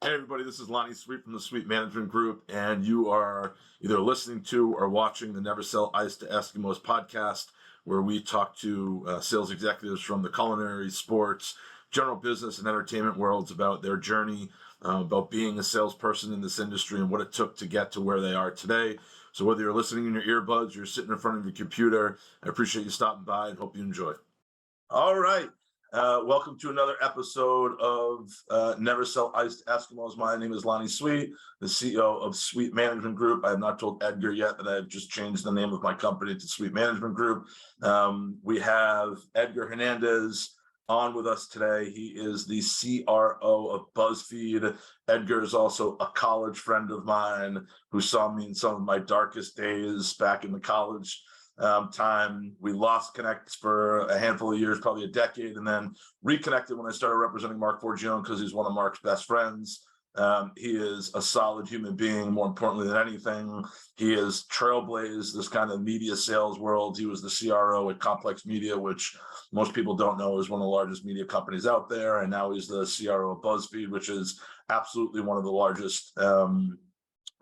Hey everybody, this is Lonnie Sweet from the Sweet Management Group, and you are either listening to or watching the Never Sell Ice to Eskimos podcast, where we talk to sales executives from the culinary, sports, general business, and entertainment worlds about their journey, about being a salesperson in this industry and what it took to get to where they are today. So whether you're listening in your earbuds, you're sitting in front of your computer, I appreciate you stopping by and hope you enjoy. All right. Welcome to another episode of Never Sell Ice to Eskimos. My name is Lonnie Sweet, the CEO of Sweet Management Group. I have not told Edgar yet that I have just changed the name of my company to Sweet Management Group. We have Edgar Hernandez on with us today. He is the CRO of BuzzFeed. Edgar is also a college friend of mine who saw me in some of my darkest days back in the college time. We lost connect for a handful of years, probably a decade, and then reconnected when I started representing Mark Forgione because he's one of Mark's best friends. He is a solid human being. More importantly than anything, he has trailblazed this kind of media sales world. He was the CRO at Complex Media, which most people don't know is one of the largest media companies out there, and now he's the CRO of BuzzFeed, which is absolutely one of the largest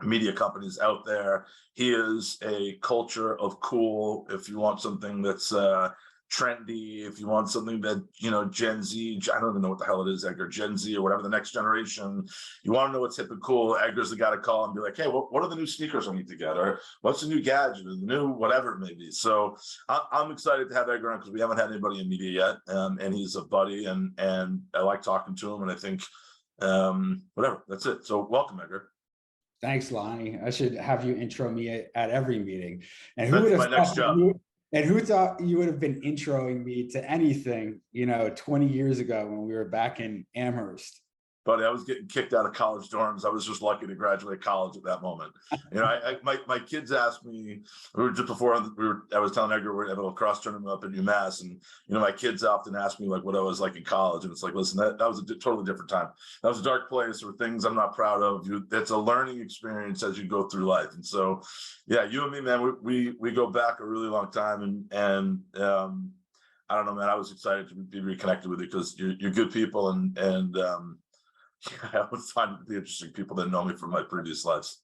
media companies out there. He is a culture of cool. If you want something that's trendy, if you want something that, Gen Z, I don't even know what the hell it is, Edgar, Gen Z or whatever, the next generation, you want to know what's hip and cool, Edgar's the guy to call and be like, hey, what are the new sneakers I need to get? Or what's the new gadget or the new whatever it may be. So I'm excited to have Edgar on because we haven't had anybody in media yet. And he's a buddy and I like talking to him. And I think, whatever, that's it. So welcome, Edgar. Thanks, Lonnie. I should have you intro me at every meeting. And who That's would have my next job. Who thought you would have been introing me to anything, 20 years ago when we were back in Amherst? Buddy, I was getting kicked out of college dorms. I was just lucky to graduate college at that moment. My kids asked me, I was telling Edgar we're at a lacrosse tournament up in UMass, and my kids often ask me like what I was like in college, and it's like, listen, that was a totally different time. That was a dark place. There were things I'm not proud of. It's a learning experience as you go through life, and so yeah, you and me, man, we go back a really long time, and I don't know, man. I was excited to be reconnected with you because you're good people, and I always find it to be interesting people that know me from my previous lives.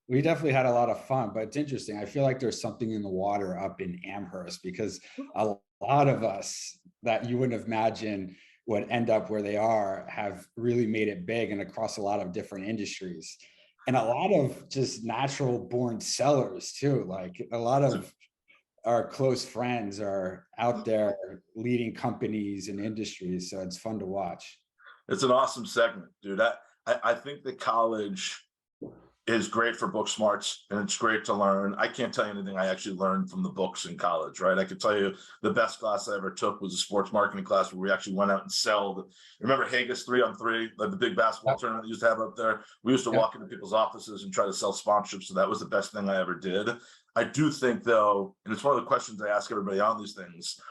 We definitely had a lot of fun, but it's interesting. I feel like there's something in the water up in Amherst because a lot of us that you wouldn't have imagined would end up where they are have really made it big and across a lot of different industries. And a lot of just natural born sellers too. Like a lot of our close friends are out there leading companies and industries. So it's fun to watch. It's an awesome segment, dude. I think that college is great for book smarts and it's great to learn. I can't tell you anything I actually learned from the books in college, right? I could tell you the best class I ever took was a sports marketing class where we actually went out and sold. Remember Hagus 3-on-3, like the big basketball tournament they used to have up there? We used to walk into people's offices and try to sell sponsorships. So that was the best thing I ever did. I do think though, and it's one of the questions I ask everybody on these things,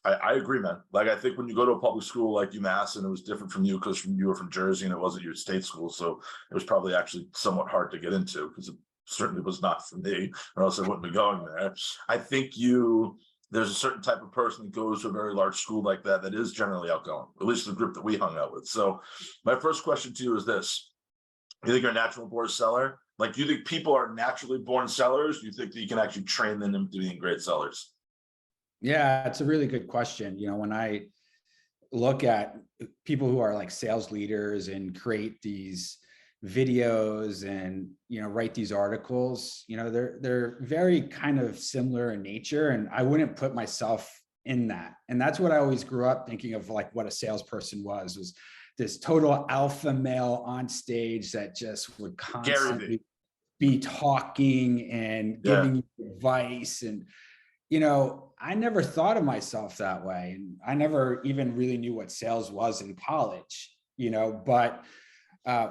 I agree, man. Like, I think when you go to a public school like UMass, and it was different from you because you were from Jersey and it wasn't your state school, so it was probably actually somewhat hard to get into because it certainly was not for me, or else I wouldn't be going there. I think there's a certain type of person that goes to a very large school like that is generally outgoing, at least the group that we hung out with. So my first question to you is this. Do you think you're a natural born seller? Like, do you think people are naturally born sellers? Do you think that you can actually train them into being great sellers? Yeah, it's a really good question. When I look at people who are like sales leaders and create these videos and, write these articles, they're very kind of similar in nature. And I wouldn't put myself in that. And that's what I always grew up thinking of, like what a salesperson was this total alpha male on stage that just would constantly be talking and giving you advice. And I never thought of myself that way. And I never even really knew what sales was in college, but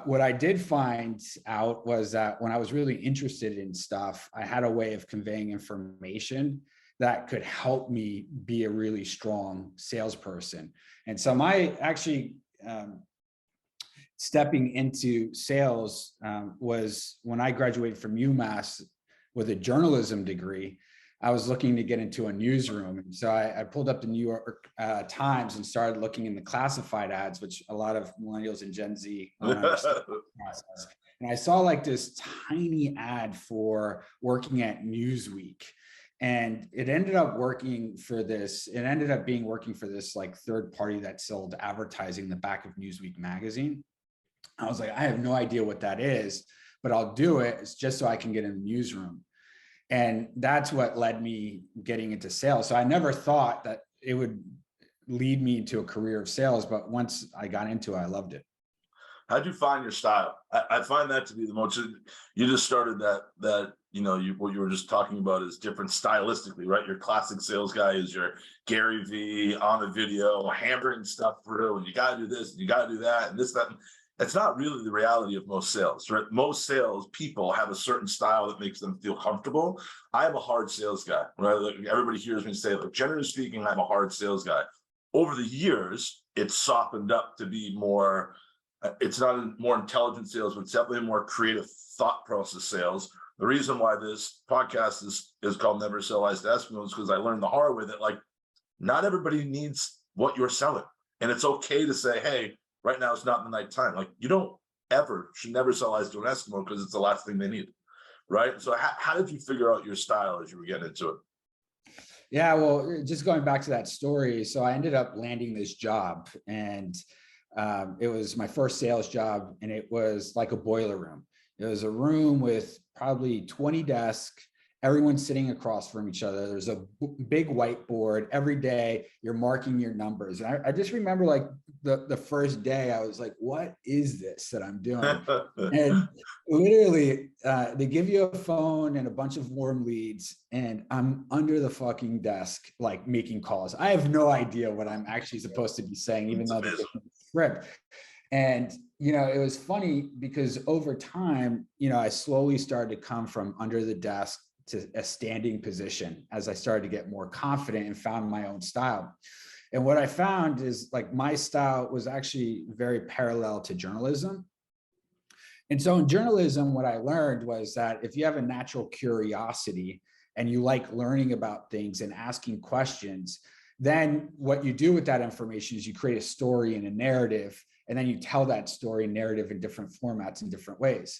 what I did find out was that when I was really interested in stuff, I had a way of conveying information that could help me be a really strong salesperson. And so my actually stepping into sales was when I graduated from UMass with a journalism degree. I was looking to get into a newsroom. And so I pulled up the New York Times and started looking in the classified ads, which a lot of millennials and Gen Z don't understand the process. And I saw like this tiny ad for working at Newsweek. And it ended up working for this. It ended up being working for this like third party that sold advertising in the back of Newsweek magazine. I was like, I have no idea what that is, but I'll do it. It's just so I can get in the newsroom. And that's what led me getting into sales. So I never thought that it would lead me into a career of sales, but once I got into it, I loved it. How'd you find your style? I find that to be the most. You just started that what you were just talking about is different stylistically, right? Your classic sales guy is your Gary V on the video, hammering stuff through, and you got to do this, and you got to do that, and this, that. It's not really the reality of most sales, right? Most sales people have a certain style that makes them feel comfortable. I am a hard sales guy, right? Like everybody hears me say, like, generally speaking, I'm a hard sales guy. Over the years, it's softened up to be more. It's not a more intelligent sales, but it's definitely more creative thought process sales. The reason why this podcast is called Never Sell Ice to Eskimos is because I learned the hard way that like not everybody needs what you're selling, and it's okay to say, hey, right now it's not the night time. Like you should never sell ice to an Eskimo because it's the last thing they need, right? So how did you figure out your style as you were getting into it? Yeah, well, just going back to that story. So I ended up landing this job, and it was my first sales job, and it was like a boiler room. It was a room with probably 20 desks, everyone sitting across from each other. There's a big whiteboard. Every day you're marking your numbers. And I just remember like the first day I was like, what is this that I'm doing? And literally they give you a phone and a bunch of warm leads, and I'm under the fucking desk, like making calls. I have no idea what I'm actually supposed to be saying, even though they're script. And, it was funny because over time, I slowly started to come from under the desk to a standing position as I started to get more confident and found my own style. And what I found is like my style was actually very parallel to journalism. And so in journalism, what I learned was that if you have a natural curiosity and you like learning about things and asking questions, then what you do with that information is you create a story and a narrative, and then you tell that story and narrative in different formats in different ways.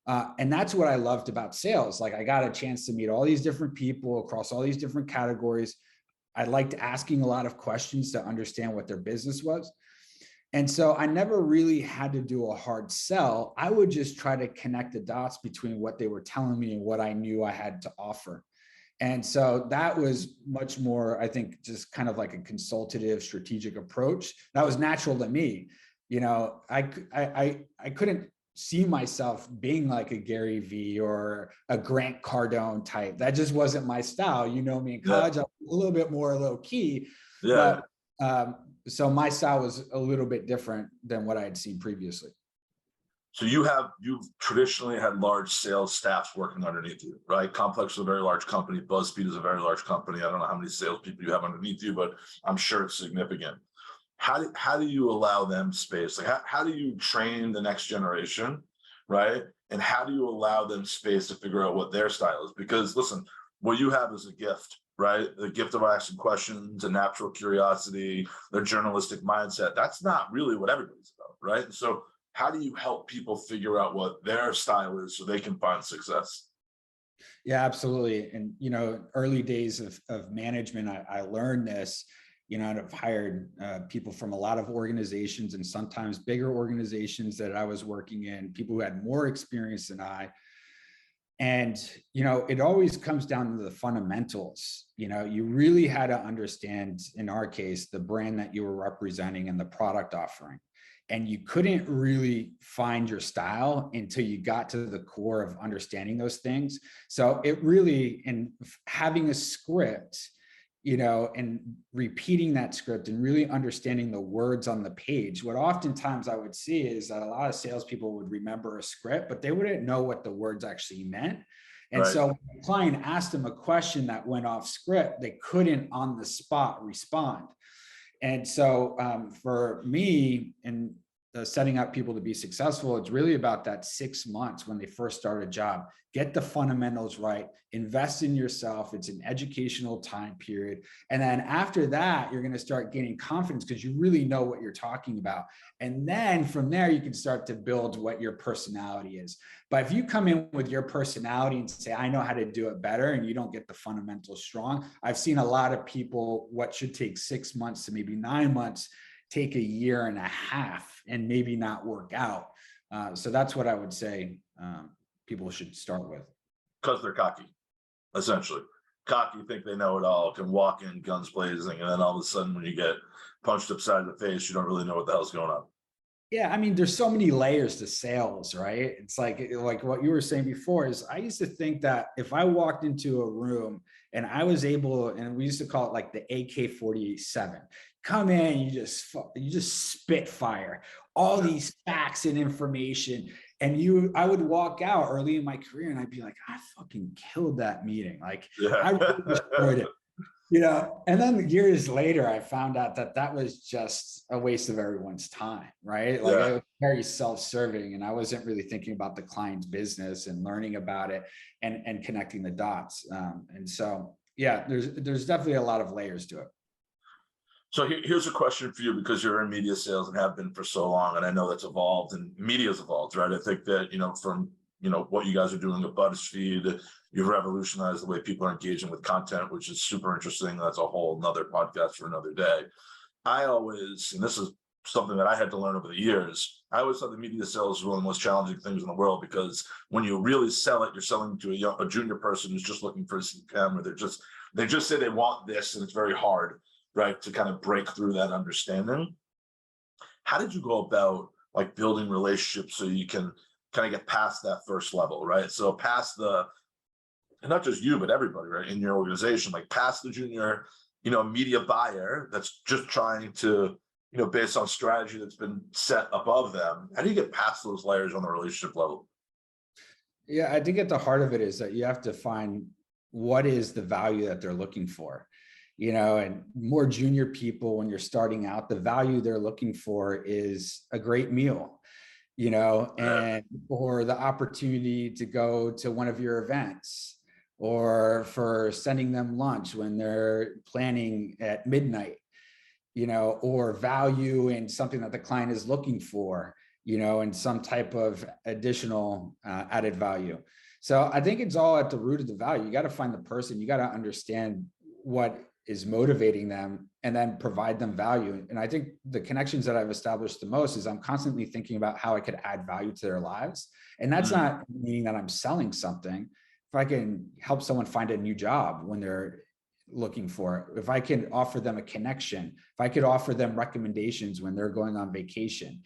And that's what I loved about sales. Like I got a chance to meet all these different people across all these different categories. I liked asking a lot of questions to understand what their business was. And so I never really had to do a hard sell. I would just try to connect the dots between what they were telling me and what I knew I had to offer. And so that was much more, I think, just kind of like a consultative strategic approach. That was natural to me. I couldn't see myself being like a Gary V or a Grant Cardone type. That just wasn't my style. You know me in college, I was a little bit more low key, but so my style was a little bit different than what I had seen previously. So you've traditionally had large sales staffs working underneath you, right? Complex is a very large company. BuzzFeed is a very large company. I don't know how many salespeople you have underneath you, but I'm sure it's significant. How do you allow them space? Like how do you train the next generation, right? And how do you allow them space to figure out what their style is? Because listen, what you have is a gift, right? The gift of asking questions, a natural curiosity, their journalistic mindset. That's not really what everybody's about, right? And so how do you help people figure out what their style is so they can find success? Yeah, absolutely. And, early days of management, I learned this. I've hired people from a lot of organizations, and sometimes bigger organizations that I was working in, people who had more experience than I. And, it always comes down to the fundamentals. You really had to understand, in our case, the brand that you were representing and the product offering. And you couldn't really find your style until you got to the core of understanding those things. So it really, and having a script, and repeating that script and really understanding the words on the page. What oftentimes I would see is that a lot of salespeople would remember a script, but they wouldn't know what the words actually meant. And so when the client asked them a question that went off script, they couldn't on the spot respond. And so for me, and setting up people to be successful, it's really about that 6 months when they first start a job. Get the fundamentals right, invest in yourself. It's an educational time period. And then after that, you're going to start gaining confidence because you really know what you're talking about. And then from there, you can start to build what your personality is. But if you come in with your personality and say, I know how to do it better, and you don't get the fundamentals strong, I've seen a lot of people, what should take 6 months to maybe 9 months, take a year and a half and maybe not work out. So that's what I would say people should start with. Because they're cocky, essentially. Cocky, think they know it all, can walk in guns blazing, and then all of a sudden when you get punched upside the face, you don't really know what the hell's going on. Yeah, I mean, there's so many layers to sales, right? It's like what you were saying before is I used to think that if I walked into a room and I was able, and we used to call it like the AK-47, come in, you just spit fire, all these facts and information. And I would walk out early in my career and I'd be like, I fucking killed that meeting. Like I really destroyed it. And then years later, I found out that that was just a waste of everyone's time, right? Like I was very self-serving and I wasn't really thinking about the client's business and learning about it and connecting the dots. And so, yeah, there's definitely a lot of layers to it. So here's a question for you, because you're in media sales and have been for so long, and I know that's evolved and media's evolved, right? I think that, from, what you guys are doing at BuzzFeed, you've revolutionized the way people are engaging with content, which is super interesting. That's a whole nother podcast for another day. I always, and this is something that I had to learn over the years, I always thought the media sales was one of the most challenging things in the world, because when you really sell it, you're selling to a junior person who's just looking for a CPM, or they just say they want this, and it's very hard, right, to kind of break through that understanding. How did you go about like building relationships so you can kind of get past that first level, right? So past and not just you, but everybody, right, in your organization, like past the junior, media buyer that's just trying to, based on strategy that's been set above them. How do you get past those layers on the relationship level? Yeah, I think at the heart of it is that you have to find what is the value that they're looking for. And more junior people, when you're starting out, the value they're looking for is a great meal, or the opportunity to go to one of your events, or for sending them lunch when they're planning at midnight, or value in something that the client is looking for, and some type of additional added value. So I think it's all at the root of the value. You got to find the person, you got to understand what is motivating them, and then provide them value. And I think the connections that I've established the most is I'm constantly thinking about how I could add value to their lives. And that's not meaning that I'm selling something. If I can help someone find a new job when they're looking for it, if I can offer them a connection, if I could offer them recommendations when they're going on vacation,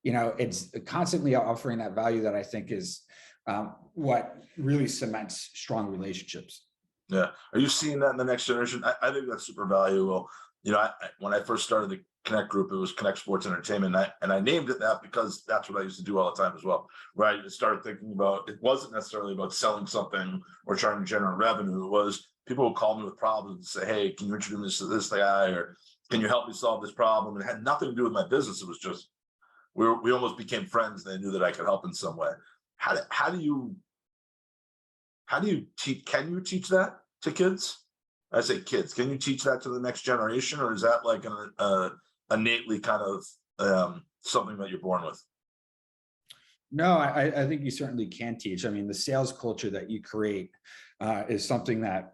it's constantly offering that value that I think is what really cements strong relationships. Yeah. Are you seeing that in the next generation? I think that's super valuable. When I first started the Connect group, it was Connect Sports Entertainment. And I named it that because that's what I used to do all the time as well, right? I started thinking about, it wasn't necessarily about selling something or trying to generate revenue. It was people would call me with problems and say, hey, can you introduce me to this guy? Or can you help me solve this problem? And it had nothing to do with my business. It was just, we almost became friends. They knew that I could help in some way. How do you teach? Can you teach that to kids? I say kids. Can you teach that to the next generation, or is that like innately kind of something that you're born with? No, I think you certainly can teach. I mean, the sales culture that you create is something that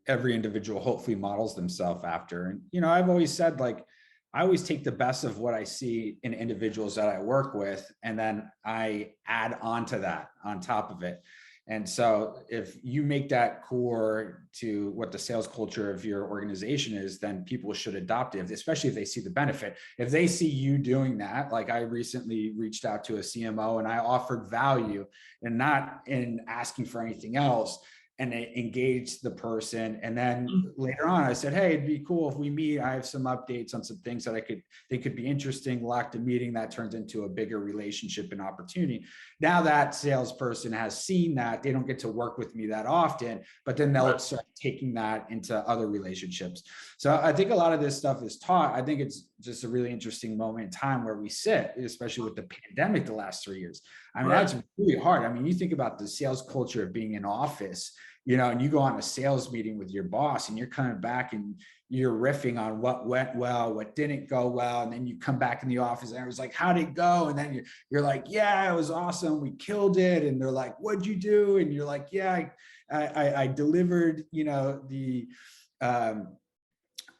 every individual hopefully models themselves after. And I've always said, like, I always take the best of what I see in individuals that I work with, and then I add on to that on top of it. And so if you make that core to what the sales culture of your organization is, then people should adopt it, especially if they see the benefit. If they see you doing that, like I recently reached out to a CMO and I offered value and not in asking for anything else. and I engaged the person. And then later on, I said, hey, it'd be cool if we meet. I have some updates on some things that they could be interesting. Locked a meeting that turns into a bigger relationship and opportunity. Now that salesperson has seen that, they don't get to work with me that often, but then they'll start taking that into other relationships. So I think a lot of this stuff is taught. I think it's just a really interesting moment in time where we sit, especially with the pandemic the last 3 years. I mean, that's really hard. I mean, you think about the sales culture of being in office, and you go on a sales meeting with your boss and you're coming back and you're riffing on what went well, what didn't go well. And then you come back in the office and it was like, how'd it go? And then you're like, yeah, it was awesome. We killed it. And they're like, what'd you do? And you're like, yeah, I delivered, the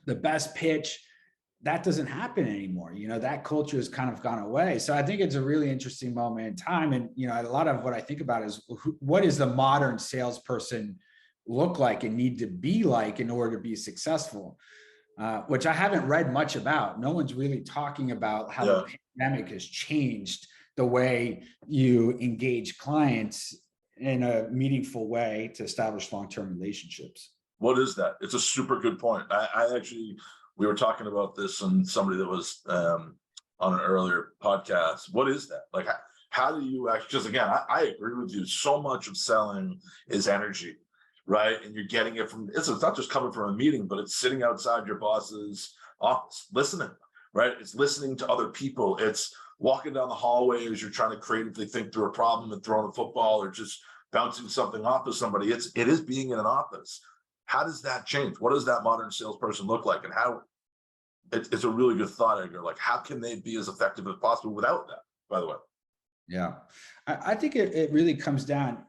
best pitch. That doesn't happen anymore. That culture has kind of gone away. So I think it's a really interesting moment in time. And, a lot of what I think about is what does the modern salesperson look like and need to be like in order to be successful, which I haven't read much about. No one's really talking about how the pandemic has changed the way you engage clients in a meaningful way to establish long-term relationships. What is that? It's a super good point. I actually, we were talking about this and somebody that was on an earlier podcast. What is that? Like, how do you actually, because again, I agree with you. So much of selling is energy, right? And you're getting it from, it's not just coming from a meeting, but it's sitting outside your boss's office, listening, right? It's listening to other people. It's walking down the hallway as you're trying to creatively think through a problem and throwing a football or just bouncing something off of somebody. It is being in an office. How does that change? What does that modern salesperson look like? And how, it's a really good thought, Edgar. Like, how can they be as effective as possible without that, by the way? Yeah, I think it really comes down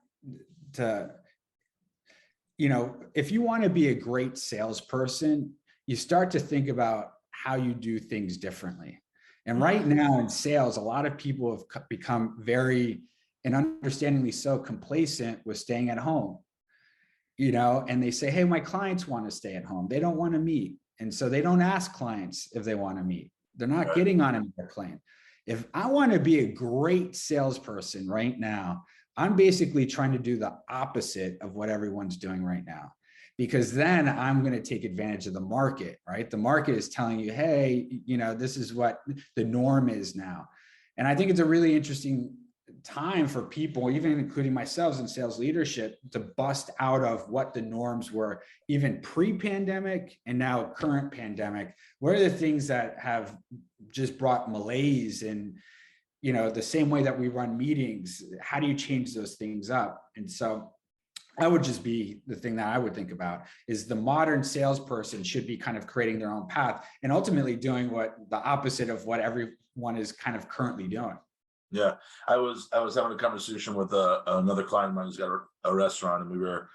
to, if you want to be a great salesperson, you start to think about how you do things differently. And right now in sales, a lot of people have become very, and understandingly so, complacent with staying at home. And they say, hey, my clients want to stay at home. They don't want to meet. And so they don't ask clients if they want to meet. They're not getting on a meeting plane. If I want to be a great salesperson right now, I'm basically trying to do the opposite of what everyone's doing right now, because then I'm going to take advantage of the market, right? The market is telling you, hey, this is what the norm is now. And I think it's a really interesting time for people, even including myself in sales leadership, to bust out of what the norms were, even pre-pandemic and now current pandemic. What are the things that have just brought malaise and, the same way that we run meetings? How do you change those things up? And so that would just be the thing that I would think about, is the modern salesperson should be kind of creating their own path and ultimately doing what the opposite of what everyone is kind of currently doing. Yeah, I was having a conversation with another client of mine who's got a restaurant, and we were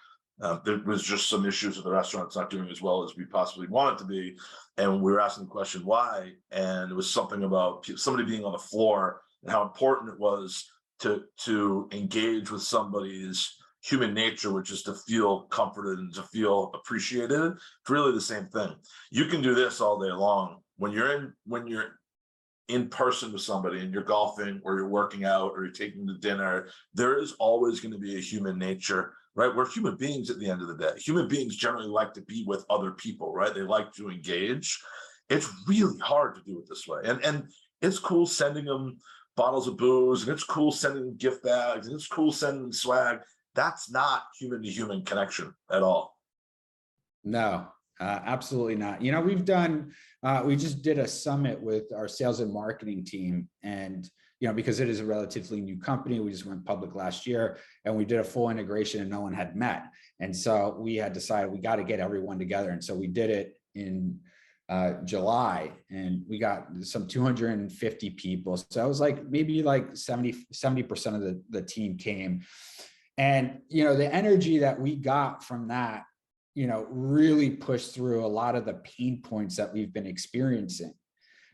there was just some issues with the restaurant. It's not doing as well as we possibly want it to be, and we were asking the question why, and it was something about somebody being on the floor and how important it was to engage with somebody's human nature, which is to feel comforted and to feel appreciated. It's really the same thing. You can do this all day long when you're in person with somebody and you're golfing or you're working out or you're taking to dinner. There is always going to be a human nature, right? We're human beings at the end of the day. Human beings generally like to be with other people, right? They like to engage. It's really hard to do it this way. And it's cool sending them bottles of booze, and it's cool sending them gift bags, and it's cool sending them swag. That's not human to human connection at all. No, absolutely not. We've done, we just did a summit with our sales and marketing team, and, because it is a relatively new company, we just went public last year, and we did a full integration and no one had met. And so we had decided we got to get everyone together. And so we did it in July, and we got some 250 people. So it was like maybe like 70% of the team came. And, the energy that we got from that, really pushed through a lot of the pain points that we've been experiencing.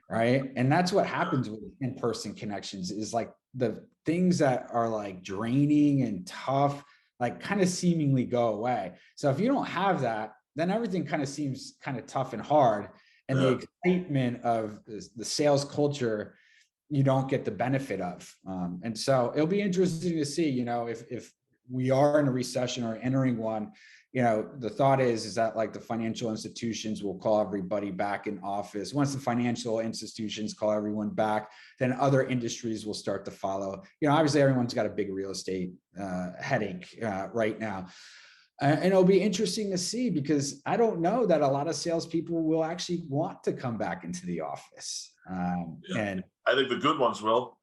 Right. And that's what happens with in-person connections, is like the things that are like draining and tough, like kind of seemingly go away. So if you don't have that, then everything kind of seems kind of tough and hard. And the excitement of the sales culture, you don't get the benefit of. And so it'll be interesting to see, if we are in a recession or entering one, the thought is that like the financial institutions will call everybody back in office. Once the financial institutions call everyone back, then other industries will start to follow. Obviously everyone's got a big real estate headache right now. And it'll be interesting to see, because I don't know that a lot of salespeople will actually want to come back into the office. And I think the good ones will.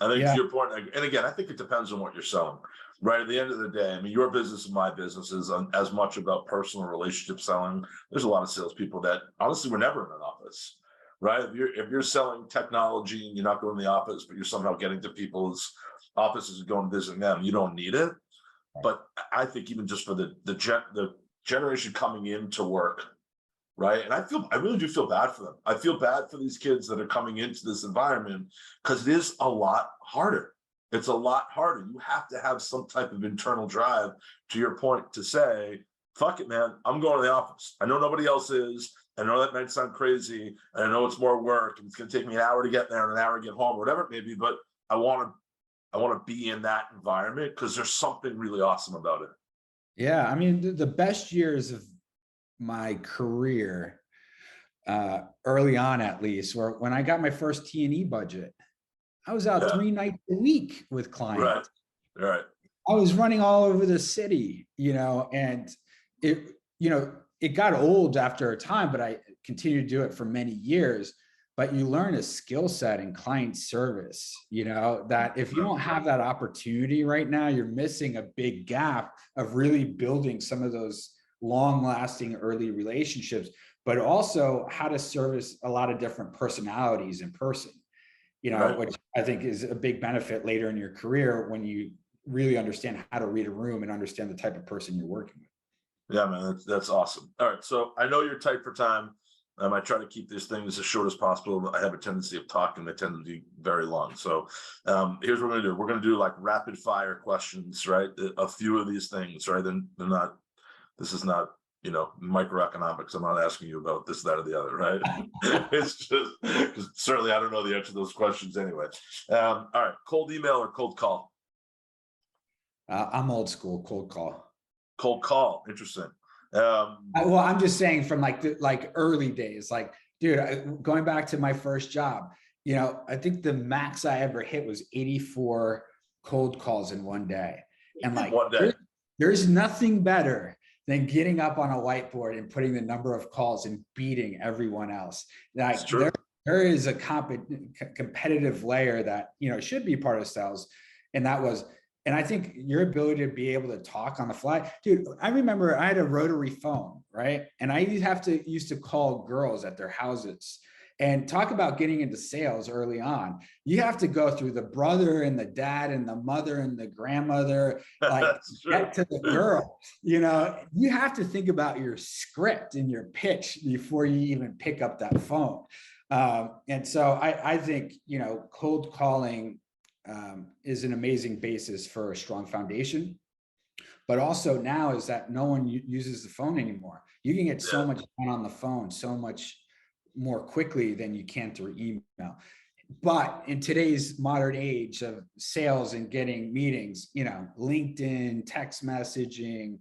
I think yeah, to your point, and again, I think it depends on what you're selling. Right at the end of the day, I mean, your business and my business is as much about personal relationship selling. There's a lot of salespeople that honestly were never in an office, right? If you're selling technology and you're not going to the office, but you're somehow getting to people's offices and going and visiting them, you don't need it. But I think even just for the generation coming into work, right? And I really do feel bad for them. I feel bad for these kids that are coming into this environment, because it is a lot harder. It's a lot harder. You have to have some type of internal drive, to your point, to say, fuck it, man, I'm going to the office. I know nobody else is. I know that might sound crazy. And I know it's more work, and it's going to take me an hour to get there and an hour to get home, or whatever it may be. But I want to be in that environment, because there's something really awesome about it. yeah. I mean, the best years of my career, early on at least, were when I got my first T&E budget. I was out 3 nights a week with clients. Right. I was running all over the city, and it got old after a time, but I continued to do it for many years. But you learn a skill set in client service, that if you don't have that opportunity right now, you're missing a big gap of really building some of those long-lasting early relationships, but also how to service a lot of different personalities in person. Which I think is a big benefit later in your career, when you really understand how to read a room and understand the type of person you're working with. Yeah, man, that's awesome. All right, so I know you're tight for time. I try to keep these things as short as possible. I have a tendency of talking; they tend to be very long. So here's what we're gonna do. We're gonna do like rapid fire questions, right? A few of these things, right? Then they're not. This is not, microeconomics. I'm not asking you about this, that, or the other, right? It's just because certainly I don't know the answer to those questions anyway. All right, cold email or cold call? I'm old school, cold call. Cold call, interesting. Well, I'm just saying from like early days, like, dude, going back to my first job, I think the max I ever hit was 84 cold calls in one day. And like, one day. There's nothing better than getting up on a whiteboard and putting the number of calls and beating everyone else. Like, there is a competitive layer that, should be part of sales. And I think your ability to be able to talk on the fly, dude, I remember I had a rotary phone, right? And I used to call girls at their houses, and talk about getting into sales early on. You have to go through the brother and the dad and the mother and the grandmother, like get to the girl. You have to think about your script and your pitch before you even pick up that phone. And so I think, cold calling is an amazing basis for a strong foundation. But also now is that no one uses the phone anymore. You can get so much done on the phone, so much more quickly than you can through email. But in today's modern age of sales and getting meetings, LinkedIn, text messaging,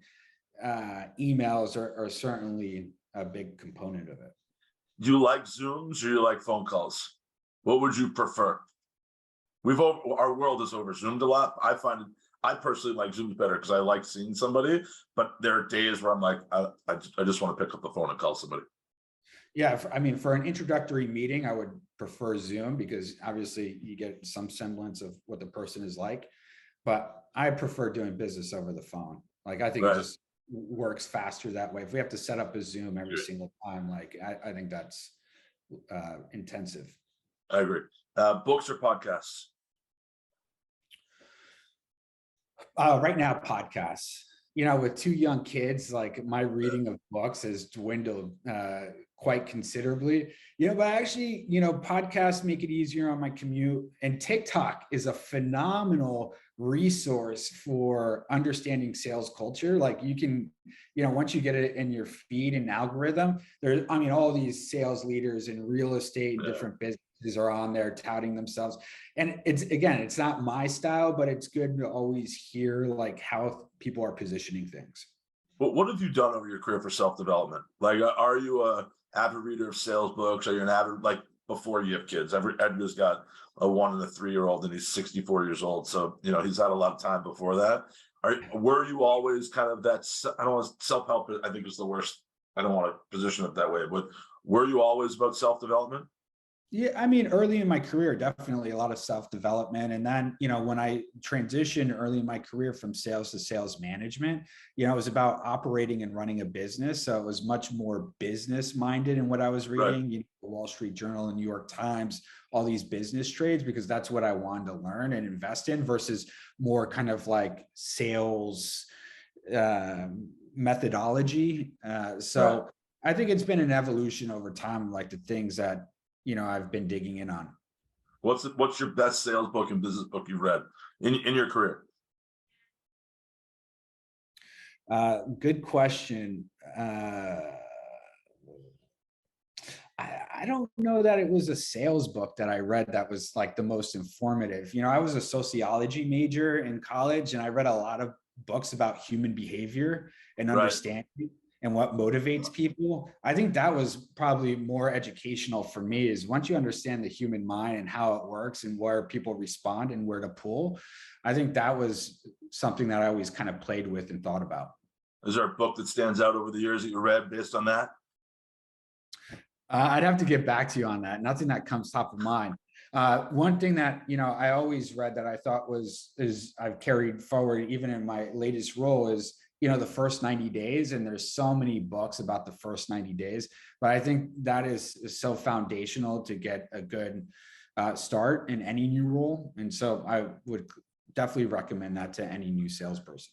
emails are certainly a big component of it. Do you like Zooms or you like phone calls? What would you prefer? Our world is over Zoomed a lot. I personally like Zooms better because I like seeing somebody, but there are days where I'm like, I just want to pick up the phone and call somebody. Yeah, for an introductory meeting, I would prefer Zoom, because obviously you get some semblance of what the person is like, but I prefer doing business over the phone. Like, I think it just works faster that way. If we have to set up a Zoom every single time, like, I think that's intensive. I agree. Books or podcasts? Right now, podcasts. With 2 young kids, like, my reading of books has dwindled quite considerably. But actually, podcasts make it easier on my commute, and TikTok is a phenomenal resource for understanding sales culture. Like, you can, once you get it in your feed and algorithm, all these sales leaders in real estate and different businesses businesses are on there touting themselves. And it's not my style, but it's good to always hear like how people are positioning things. What have you done over your career for self-development? Like, are you a avid reader of sales books? Are you an avid, like, before you have kids? Edgar's got a 1 and a 3-year-old, and he's 64 years old. So, he's had a lot of time before that. Were you always kind of that, I don't want self-help, I think is the worst. I don't want to position it that way, but were you always about self-development? Yeah, I mean, early in my career, definitely a lot of self-development. And then, when I transitioned early in my career from sales to sales management, it was about operating and running a business. So it was much more business minded in what I was Right. reading, the Wall Street Journal and New York Times, all these business trades, because that's what I wanted to learn and invest in versus more kind of like sales methodology. So I think it's been an evolution over time, like the things that I've been digging in on. What's your best sales book and business book you've read in your career? Good question. I don't know that it was a sales book that I read that was like the most informative. I was a sociology major in college, and I read a lot of books about human behavior and understanding and what motivates people. I think that was probably more educational for me, is once you understand the human mind and how it works and where people respond and where to pull, I think that was something that I always kind of played with and thought about. Is there a book that stands out over the years that you read based on that? I'd have to get back to you on that. Nothing that comes top of mind. One thing that, I always read that I thought I've carried forward even in my latest role is, the first 90 days. And there's so many books about the first 90 days, but I think that is so foundational to get a good start in any new role. And so I would definitely recommend that to any new salesperson.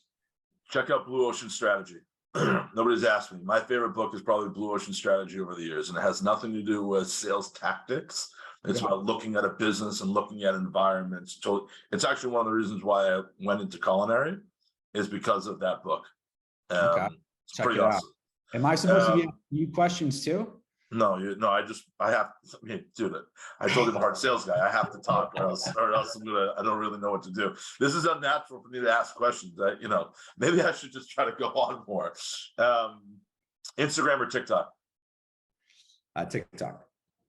Check out Blue Ocean Strategy. Nobody's asked me. My favorite book is probably Blue Ocean Strategy over the years, and it has nothing to do with sales tactics. It's about looking at a business and looking at environments. So it's actually one of the reasons why I went into culinary, is because of that book. Okay. It's Check pretty it out. awesome. Am I supposed to be asking you questions too? No, I have to do that. I told you I'm a hard sales guy. I have to talk, or else I don't really know what to do. This is unnatural for me to ask questions. Maybe I should just try to go on more. Instagram or TikTok? TikTok.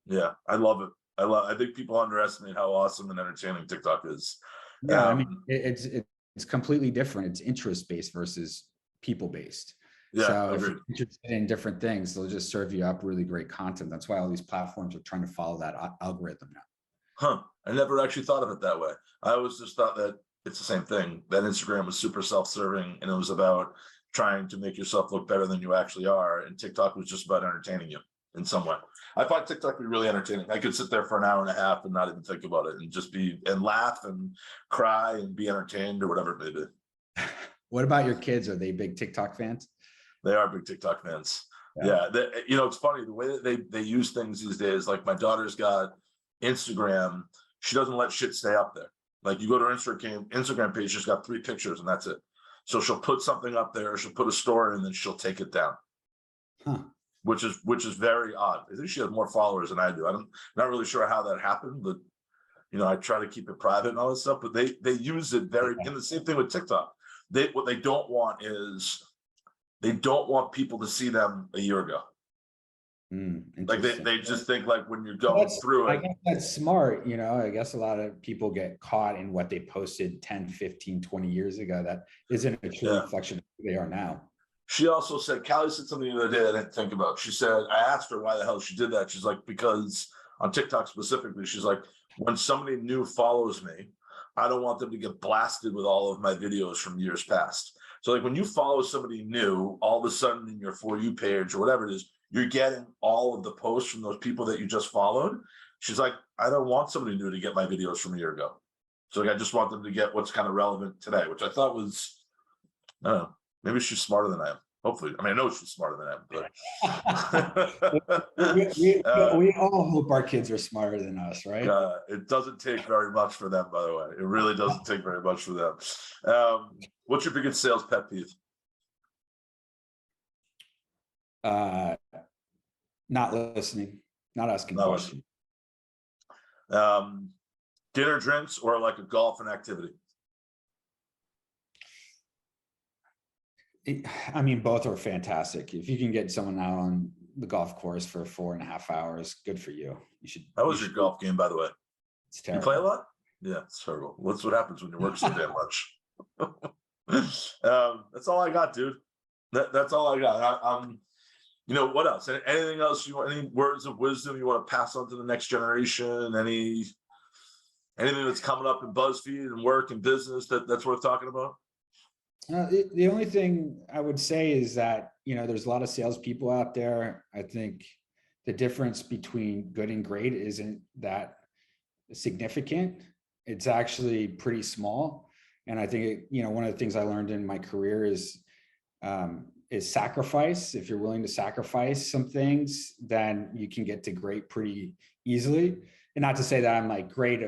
Yeah, I love it. I think people underestimate how awesome and entertaining TikTok is. Yeah, I mean, it's completely different. It's interest based versus people based. Yeah, so if you're interested in different things, they'll just serve you up really great content. That's why all these platforms are trying to follow that algorithm now. Huh. I never actually thought of it that way. I always just thought that it's the same thing, that Instagram was super self-serving and it was about trying to make yourself look better than you actually are. And TikTok was just about entertaining you in some way. I find TikTok to be really entertaining. I could sit there for an hour and a half and not even think about it and just laugh and cry and be entertained or whatever it may be. What about your kids? Are they big TikTok fans? They are big TikTok fans. Yeah. It's funny the way that they use things these days. Like my daughter's got Instagram. She doesn't let shit stay up there. Like you go to her Instagram page, she's got 3 pictures and that's it. So she'll put something up there, she'll put a story, and then she'll take it down. Huh. Which is very odd. I think she has more followers than I do. I'm not really sure how that happened, but I try to keep it private and all this stuff. But they use it and the same thing with TikTok. What they don't want is they don't want people to see them a year ago. Like they just think like when you're going through it. I guess that's smart. I guess a lot of people get caught in what they posted 10, 15, 20 years ago. That isn't a true reflection of who they are now. She also said, Callie said something the other day I didn't think about. She said, I asked her why the hell she did that. She's like, because on TikTok specifically, she's like, when somebody new follows me, I don't want them to get blasted with all of my videos from years past. So like when you follow somebody new, all of a sudden in your For You page or whatever it is, you're getting all of the posts from those people that you just followed. She's like, I don't want somebody new to get my videos from a year ago. So like, I just want them to get what's kind of relevant today, which I thought was, I don't know, maybe she's smarter than I am. Hopefully. I mean, I know she's smarter than I am, but we all hope our kids are smarter than us, right? It doesn't take very much for them, by the way. It really doesn't take very much for them. What's your biggest sales pet peeve? Not listening, not asking questions. Dinner, drinks, or like a golf and activity? I mean, both are fantastic. If you can get someone out on the golf course for 4.5 hours, good for you. You should. How was your golf game, by the way? It's You play a terrible. lot? Yeah, it's terrible. What's what happens when you work so damn much? That's all I got, dude. That's all I got. What else? Anything else you want? Any words of wisdom you want to pass on to the next generation? Anything that's coming up in BuzzFeed and work and business that's worth talking about? The only thing I would say is that, there's a lot of salespeople out there. I think the difference between good and great isn't that significant. It's actually pretty small. And I think, one of the things I learned in my career is sacrifice. If you're willing to sacrifice some things, then you can get to great pretty easily. And not to say that I'm like great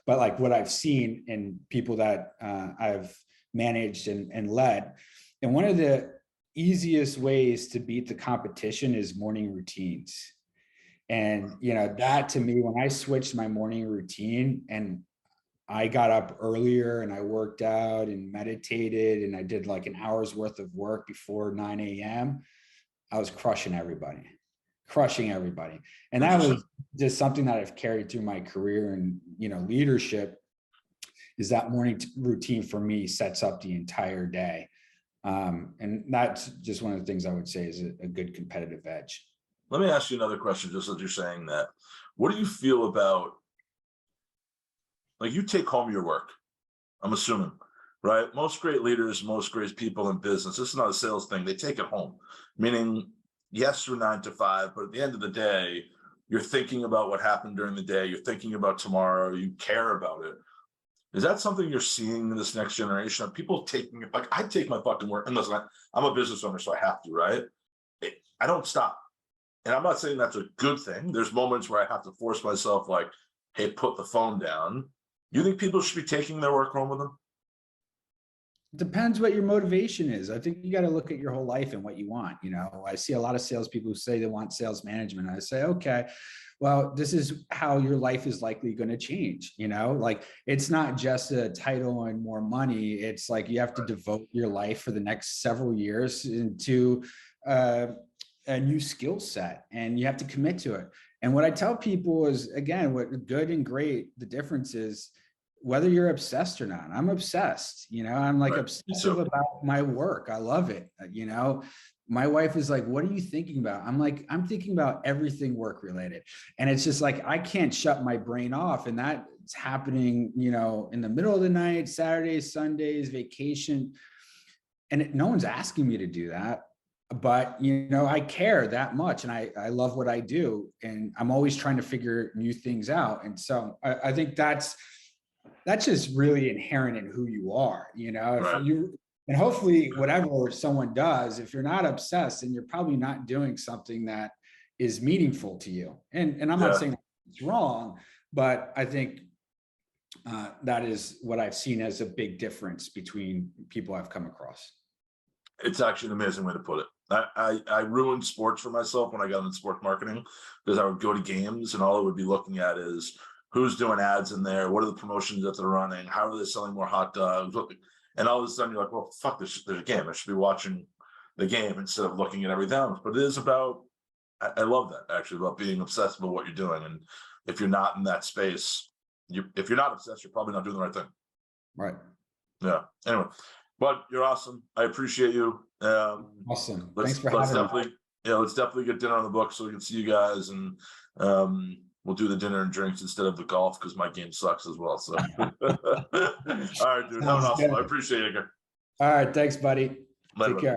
but like what I've seen in people that I've managed and led. And one of the easiest ways to beat the competition is morning routines. And, that to me, when I switched my morning routine and I got up earlier and I worked out and meditated and I did like an hour's worth of work before 9 a.m., I was crushing everybody. And that was just something that I've carried through my career and, leadership, is that morning routine for me sets up the entire day. And that's just one of the things I would say is a good competitive edge. Let me ask you another question, just as you're saying that. What do you feel about, like, you take home your work, I'm assuming, right? Most great leaders, most great people in business, this is not a sales thing, they take it home. Meaning, yes, you're 9 to 5, but at the end of the day, you're thinking about what happened during the day, you're thinking about tomorrow, you care about it. Is that something you're seeing in this next generation? Are people taking it? Like, I take my fucking work, and listen, I'm a business owner, so I have to, right? I don't stop. And I'm not saying that's a good thing. There's moments where I have to force myself, like, hey, put the phone down. You think people should be taking their work home with them? Depends what your motivation is. I think you got to look at your whole life and what you want. I see a lot of salespeople who say they want sales management. I say, okay, well, this is how your life is likely going to change. Like, it's not just a title and more money. It's like you have to devote your life for the next several years into a new skill set, and you have to commit to it. And what I tell people is, again, what good and great, the difference is whether you're obsessed or not. I'm obsessed, I'm like obsessive about my work. I love it. My wife is like, what are you thinking about? I'm like, I'm thinking about everything work related. And it's just like, I can't shut my brain off. And that's happening, in the middle of the night, Saturdays, Sundays, vacation. And no one's asking me to do that. But, I care that much, and I love what I do. And I'm always trying to figure new things out. And so I think that's just really inherent in who you are, Right. And hopefully whatever someone does, if you're not obsessed, then you're probably not doing something that is meaningful to you. And I'm not saying it's wrong, but I think that is what I've seen as a big difference between people I've come across. It's actually an amazing way to put it. I ruined sports for myself when I got into sports marketing, because I would go to games and all I would be looking at is who's doing ads in there, what are the promotions that they're running, how are they selling more hot dogs, and all of a sudden you're like, well, fuck, there's a game. I should be watching the game instead of looking at everything else. But it is about, I love that, actually, about being obsessed with what you're doing. And if you're not in that space, if you're not obsessed, you're probably not doing the right thing. Right. Yeah. Anyway, but you're awesome. I appreciate you. Awesome. Thanks for having me. Let's definitely get dinner on the book so we can see you guys, and we'll do the dinner and drinks instead of the golf, because my game sucks as well. So, all right, dude. Have an awesome. I appreciate it, Edgar. All right. Thanks, buddy. Later, Take care.